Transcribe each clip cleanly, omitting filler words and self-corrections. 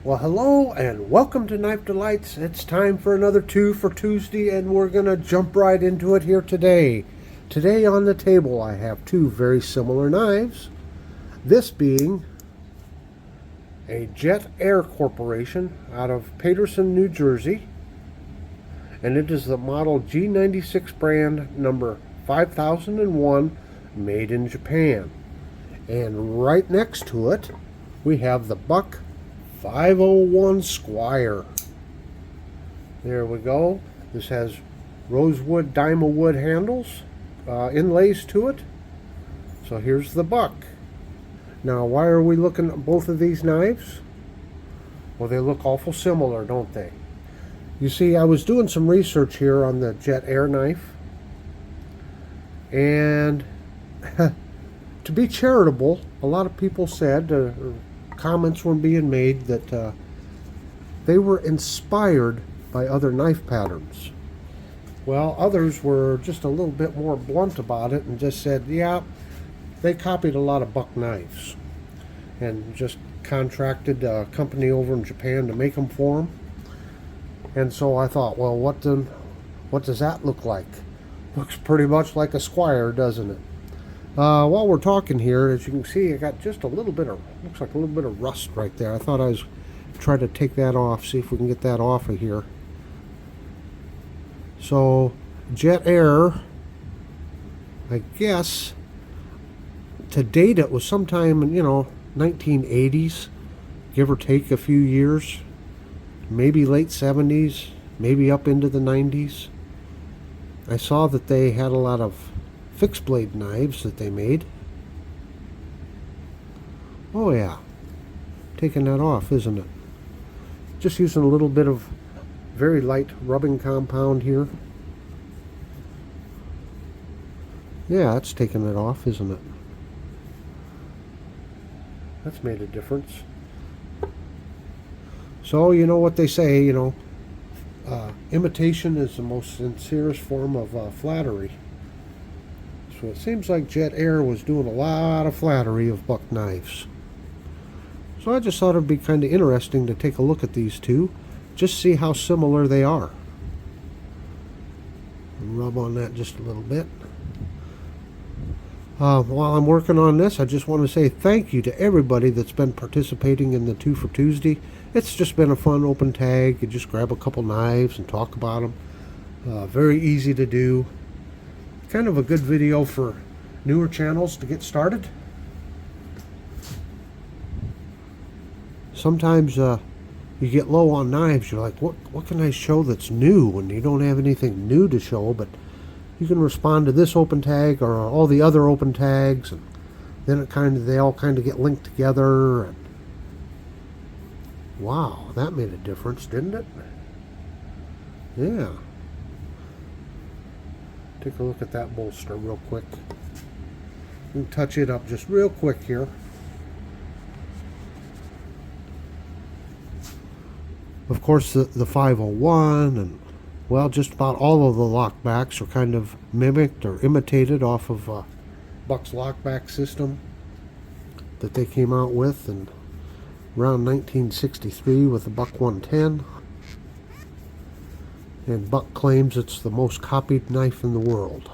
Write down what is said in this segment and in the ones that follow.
Well, hello and welcome to Knife Delights. It's time for another 2 for Tuesday, and we're going to jump right into it here today. Today on the table I have two very similar knives. This being a JET-AER Corporation out of Paterson, New Jersey. And it is the model G96 brand number 5001, made in Japan. And right next to it, we have the Buck 501 Squire. There we go. This has rosewood, diamond wood handles, inlays to it. So here's the Buck. Now, why are we looking at both of these knives? Well, they look awful similar, don't they? You see, I was doing some research here on the JET-AER knife, and to be charitable, a lot of people said, comments were being made that they were inspired by other knife patterns. Well, others were just a little bit more blunt about it and just said, yeah, they copied a lot of Buck knives and just contracted a company over in Japan to make them for them. And so I thought, well, what does that look like? Looks pretty much like a Squire, doesn't it? While we're talking here, as you can see, I got just a little bit of, looks like a little bit of rust right there. I thought I was trying to take that off, see if we can get that off of here. So, JET-AER, I guess, to date it was sometime in, 1980s, give or take a few years, maybe late 70s, maybe up into the 90s. I saw that they had a lot of fixed blade knives that they made. Oh yeah, taking that off, isn't it? Just using a little bit of very light rubbing compound here. Yeah, that's taking it off, isn't it? That's made a difference. So, you know what they say, imitation is the most sincerest form of flattery. So it seems like JET-AER was doing a lot of flattery of Buck knives. So I just thought it'd be kind of interesting to take a look at these two, just see how similar they are. Rub on that just a little bit. While I'm working on this, I just want to say thank you to everybody that's been participating in the 2 for Tuesday. It's just been a fun open tag. You just grab a couple knives and talk about them. Very easy to do. Kind of a good video for newer channels to get started. Sometimes you get low on knives. You're like, what can I show that's new? When you don't have anything new to show, but you can respond to this open tag or all the other open tags, and then they all kind of get linked together. And wow, that made a difference, didn't it? Yeah. Take a look at that bolster real quick. You can touch it up just real quick here. Of course, the 501 and, well, just about all of the lockbacks are kind of mimicked or imitated off of Buck's lockback system that they came out with in around 1963 with the Buck 110. And Buck claims it's the most copied knife in the world.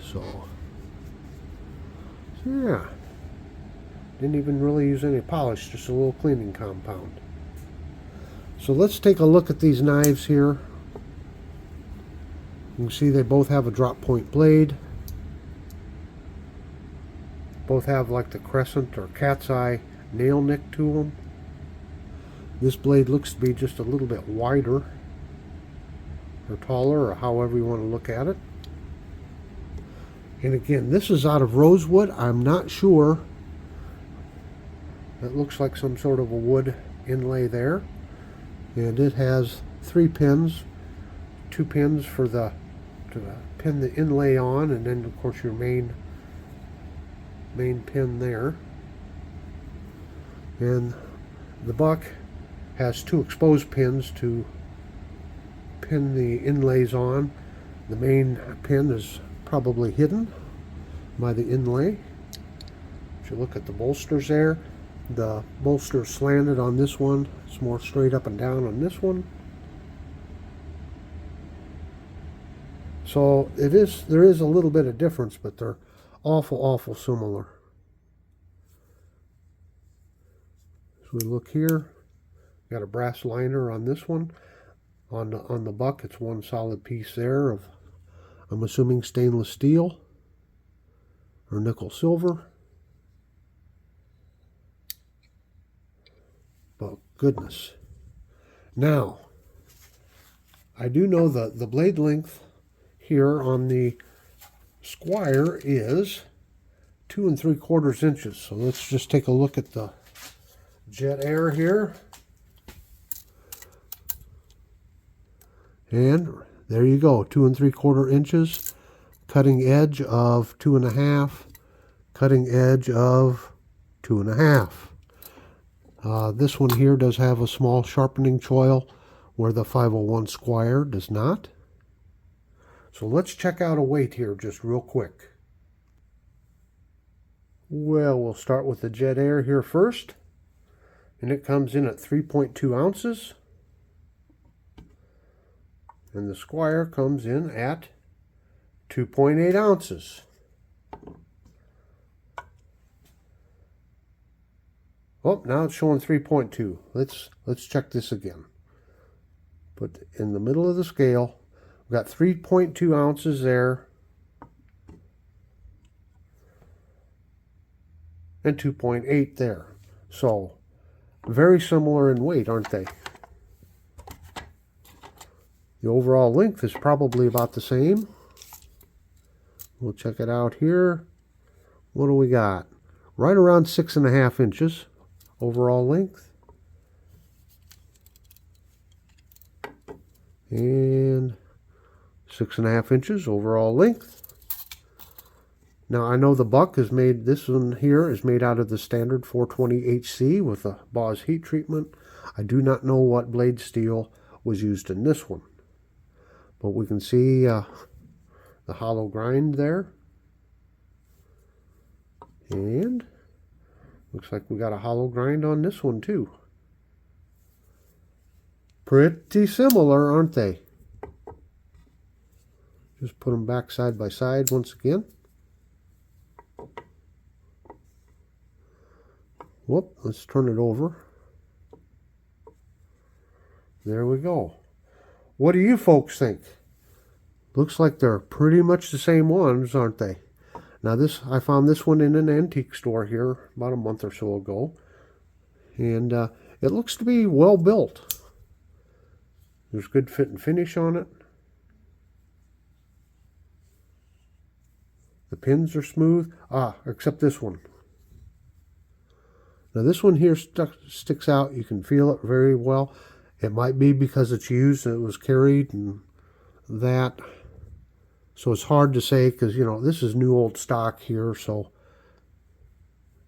So yeah. Didn't even really use any polish, just a little cleaning compound. So let's take a look at these knives here. You can see they both have a drop point blade. Both have like the crescent or cat's eye nail nick to them. This blade looks to be just a little bit wider or taller, or however you want to look at it. And again, this is out of rosewood. I'm not sure. It looks like some sort of a wood inlay there. And it has 3 pins, 2 pins for to pin the inlay on, and then of course your main pin there. And the Buck has 2 exposed pins to pin the inlays on. The main pin is probably hidden by the inlay. If you look at the bolsters there, The bolster slanted on this one. It's more straight up and down on this one. So there is a little bit of difference, but they're awful similar. So we look here, got a brass liner on this one. On the buck, it's one solid piece there of, I'm assuming, stainless steel or nickel silver. But goodness. Now, I do know that the blade length here on the Squire is 2 3/4 inches. So let's just take a look at the JET-AER here. And there you go, 2 3/4 inches. Cutting edge of 2.5. Cutting edge of 2.5. This one here does have a small sharpening choil where the 501 Squire does not. So let's check out a weight here just real quick. Well, we'll start with the JET-AER here first. And it comes in at 3.2 ounces. And the Squire comes in at 2.8 ounces. Oh, now it's showing 3.2. Let's check this again. Put in the middle of the scale. We've got 3.2 ounces there. And 2.8 there. So, very similar in weight, aren't they? The overall length is probably about the same. We'll check it out here. What do we got? Right around 6.5 inches overall length. And 6.5 inches overall length. Now I know the buck is made, this one here is made out of the standard 420 HC with a Boss heat treatment. I do not know what blade steel was used in this one. But we can see the hollow grind there. And looks like we got a hollow grind on this one too. Pretty similar, aren't they? Just put them back side by side once again. Whoop, let's turn it over. There we go. What do you folks think? Looks like they're pretty much the same ones, aren't they? Now I found this one in an antique store here about a month or so ago. And it looks to be well built. There's good fit and finish on it. The pins are smooth. Except this one. Now this one here sticks out. You can feel it very well. It might be because it's used and it was carried and that. So it's hard to say because, you know, this is new old stock here. So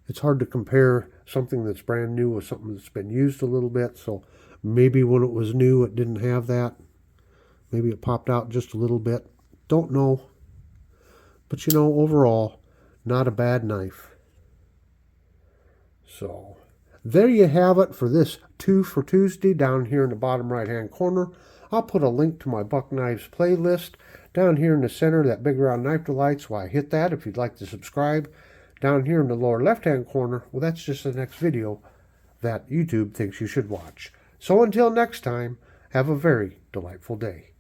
it's hard to compare something that's brand new with something that's been used a little bit. So maybe when it was new, it didn't have that. Maybe it popped out just a little bit. Don't know. But, you know, overall, not a bad knife. So there you have it for this 2 for Tuesday down here in the bottom right hand corner. I'll put a link to my Buck Knives playlist down here in the center, that big round knife delights. Why, hit that if you'd like to subscribe. Down here in the lower left hand corner, well, that's just the next video that YouTube thinks you should watch. So until next time, have a very delightful day.